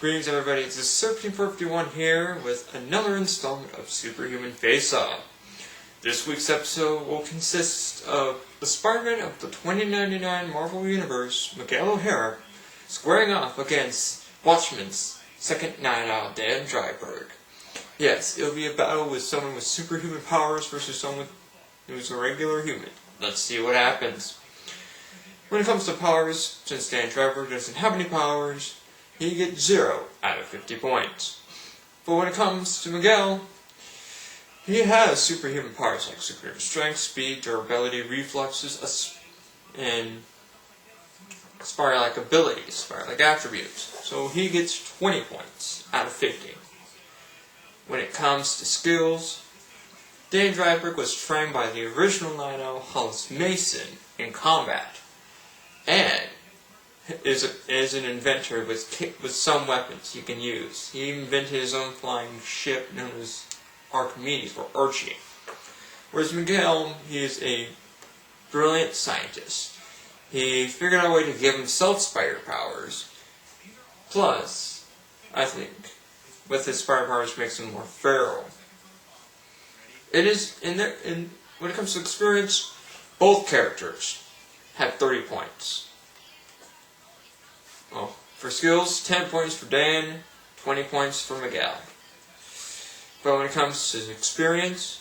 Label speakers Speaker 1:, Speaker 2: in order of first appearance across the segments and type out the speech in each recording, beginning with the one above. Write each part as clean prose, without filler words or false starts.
Speaker 1: Greetings everybody, it's 1351 here with another installment of Superhuman Face Off. This week's episode will consist of the Spider-Man of the 2099 Marvel Universe, Miguel O'Hara, squaring off against Watchmen's second Night Owl, Dan Dryberg. Yes, it'll be a battle with someone with superhuman powers versus someone who's a regular human. Let's see what happens. When it comes to powers, since Dan Dryberg doesn't have any powers, he gets 0 out of 50 points. But when it comes to Miguel, he has superhuman powers like superhuman strength, speed, durability, reflexes, and Spire-like abilities, Spire-like attributes. So he gets 20 points out of 50. When it comes to skills, Dan Dryberg was trained by the original Night Owl, Hollis Mason, in combat, and is an inventor with some weapons he can use. He invented his own flying ship known as Archimedes, or Archie. Whereas Miguel, he is a brilliant scientist. He figured out a way to give himself spider powers. Plus, I think, with his spider powers makes him more feral. It is, when it comes to experience, both characters have 30 points. Well, for skills, 10 points for Dan, 20 points for Miguel. But when it comes to experience,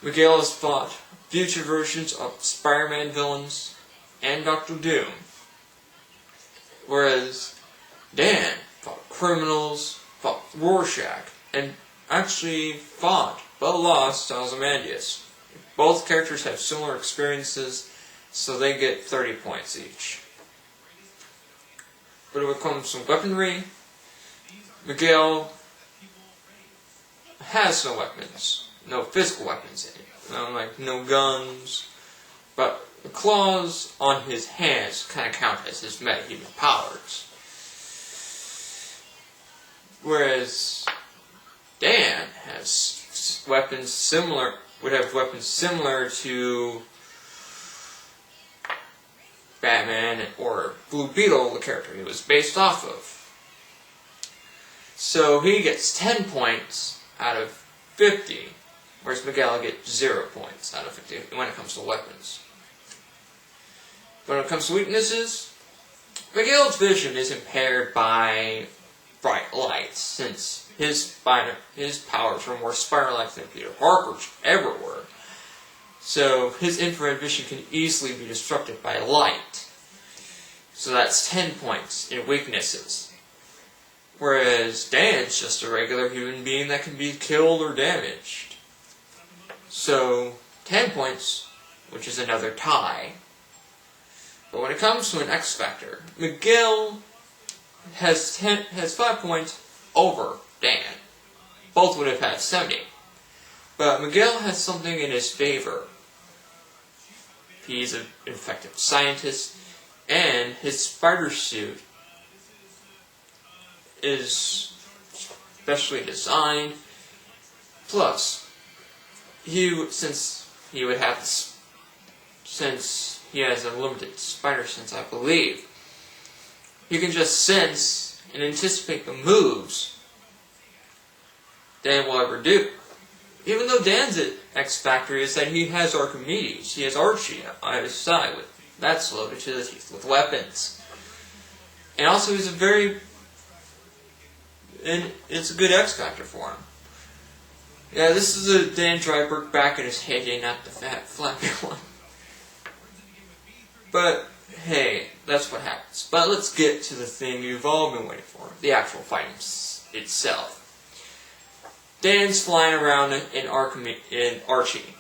Speaker 1: Miguel has fought future versions of Spider-Man villains and Dr. Doom. Whereas Dan fought criminals, fought Rorschach, and actually fought but lost Ozymandias. Both characters have similar experiences, so they get 30 points each. But when it comes to weaponry, Miguel has no weapons, no physical weapons in it, like no guns, but the claws on his hands kind of count as his metahuman powers. Whereas Dan has weapons similar, would have weapons similar to Batman or Blue Beetle, the character he was based off of. So he gets 10 points out of 50, whereas Miguel gets 0 points out of 50 when it comes to weapons. When it comes to weaknesses, Miguel's vision is impaired by bright lights, since his powers are more spider-like than Peter Parker's ever were. So his infrared vision can easily be disrupted by light. So that's 10 points in weaknesses. Whereas Dan's just a regular human being that can be killed or damaged. So 10 points, which is another tie. But when it comes to an X Factor, Miguel has 5 points over Dan. Both would have had 70. But Miguel has something in his favor. He's an effective scientist, and his spider suit is specially designed. Plus, since he has a limited spider sense, I believe, he can just sense and anticipate the moves Dan will ever do. Even though Dan's X Factor is that he has Archimedes, he has Archie on his side, that's loaded to the teeth with weapons. And also it's a good X Factor for him. Yeah, this is a Dan Dryberg back in his heyday, not the fat, flappy one. But, hey, that's what happens. But let's get to the thing you've all been waiting for, the actual fight itself. Dan's flying around in Archie.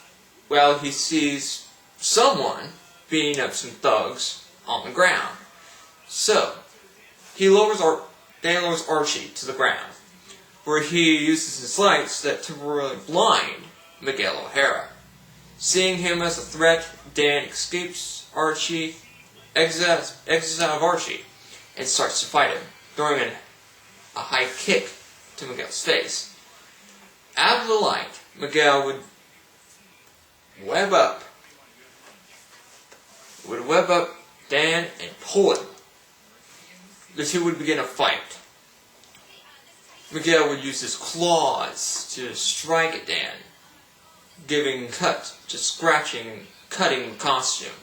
Speaker 1: Well, he sees someone beating up some thugs on the ground. So, Dan lowers Archie to the ground, where he uses his lights that temporarily blind Miguel O'Hara. Seeing him as a threat, Dan escapes Archie, exits out of Archie, and starts to fight him, throwing a high kick to Miguel's face. Out of the light, Miguel would web up Dan and pull him. The two would begin a fight. Miguel would use his claws to strike at Dan, giving just scratching, cutting the costume.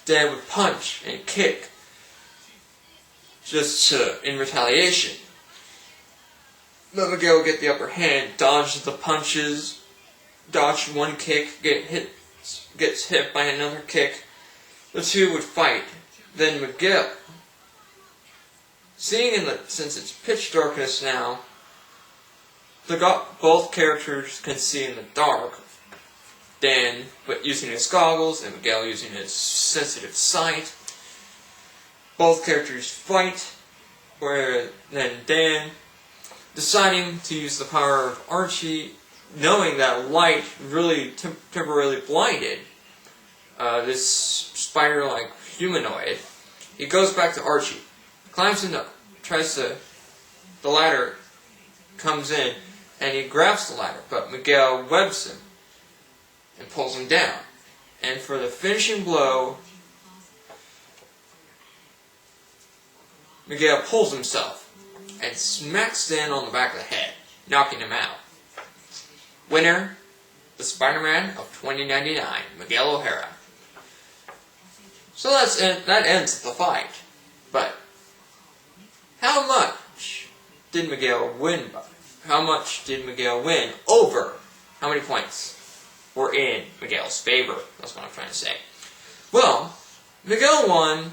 Speaker 1: Dan would punch and kick in retaliation. But Miguel would get the upper hand, dodge the punches, dodge one kick, gets hit by another kick. The two would fight. Then Miguel, since it's pitch darkness now, both characters can see in the dark. Dan using his goggles and Miguel using his sensitive sight. Both characters fight, where then Dan, deciding to use the power of Archie, knowing that light really temporarily blinded this spider-like humanoid, he goes back to Archie, climbs in, the ladder comes in, and he grabs the ladder, but Miguel webs him and pulls him down. And for the finishing blow, Miguel pulls himself and smacks Dan on the back of the head, knocking him out. Winner, the Spider-Man of 2099, Miguel O'Hara. So that ends the fight. But how much did Miguel win by? How much did Miguel win over? How many points were in Miguel's favor? That's what I'm trying to say. Well, Miguel won.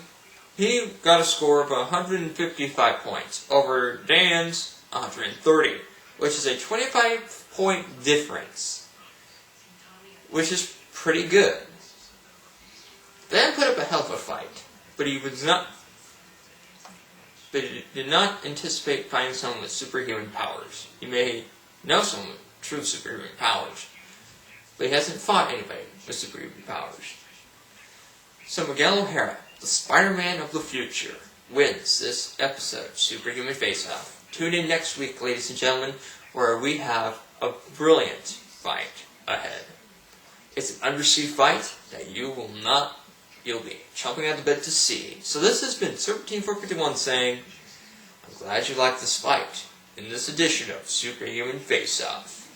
Speaker 1: He got a score of 155 points over Dan's 130, which is a 25-point difference, which is pretty good. Dan put up a hell of a fight, but he did not anticipate finding someone with superhuman powers. He may know someone with true superhuman powers, but he hasn't fought anybody with superhuman powers. So Miguel O'Hara, the Spider-Man of the future, wins this episode of Superhuman Face Off. Tune in next week, ladies and gentlemen, where we have a brilliant fight ahead. It's an undersea fight that you'll be jumping out of bed to see. So this has been Serpentine451 saying, I'm glad you liked this fight in this edition of Superhuman Face Off.